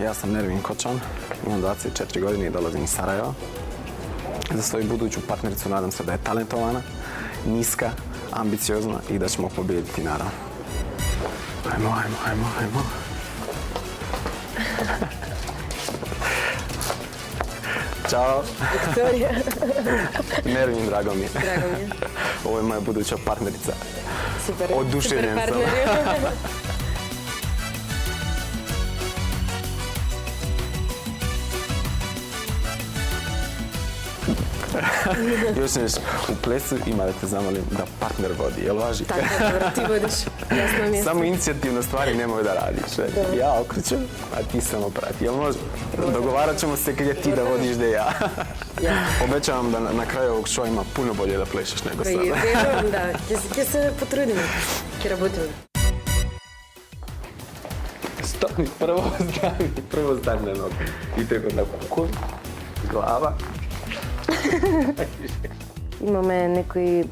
Ja sam Nermin Kočan, imam 24 godine i dolazim iz Sarajeva. Za svoju buduću partnericu nadam se da je talentovana, niska, ambiciozna i da ćemo pobijediti, naravno. Ajmo. Ćao. Viktorija. Nermin, drago mi je. Drago mi je. Ovo je moja buduća partnerica. Super. Oduševljen sam. Još nešto, u plesu ima da te zamolim da partner vodi, jel važi? Tako, dobro, ti vodiš jasno mjesto. Samo inicijativne stvari nemoj da radiš. Ja okrećem, a ti samo prati. Jel može? Dogovarat ćemo se kad je ti da vodiš da ja. Obećavam da na kraju ovog showa ima puno bolje da plešeš nego sada. Vjerujem, da. Gdje se potrudimo. Gdje rabutimo. Stani, prvo stani na nogu. I tako na kuku, glava. Имаме некои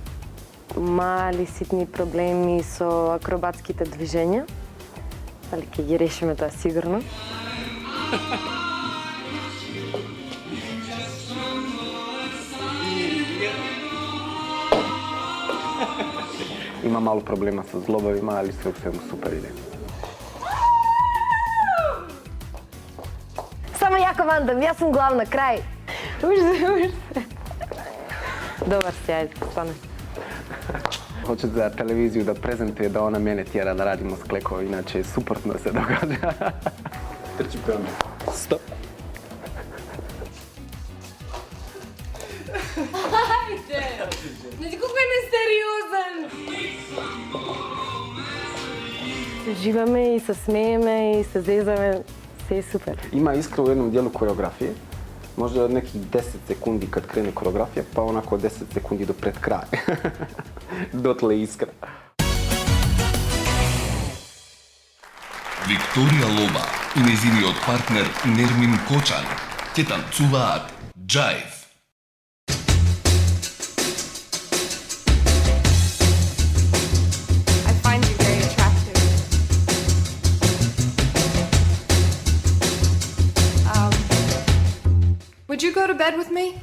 мали, ситни проблеми со акробатските движења, али ќе ги решиме тоа сигурно. Ima malo problema sa zglobovima, ali sve u svemu super ide. Само ја командам, јас сум главна, крај. Ужас. Dobar si, ajde, stane. Hoće za televiziju da prezentuje da ona mene tjera da radimo s klekom, inače suprotno se događa. Trči prema. Stop. Ajde! Znači, kako je neseriozan! Se živame i se smijeme i se zezame, sve je super. Ima iskra u jednom dijelu koreografije, možda nekih 10 sekundi kad krene koreografija, pa onako 10 sekundi do pred kraja. Dotle iskra. Викторија Лоба и нејзиниот партнер Нермин Кочан ќе танцуваат џајв. I find you very attractive. Would you go to bed with me?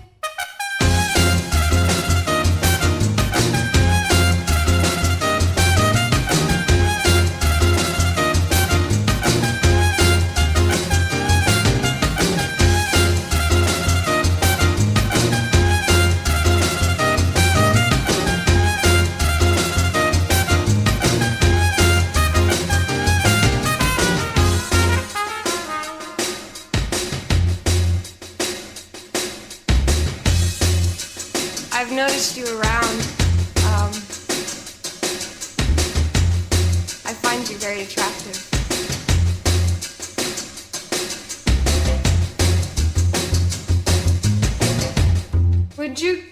I've noticed you around. I find you very attractive. Would you,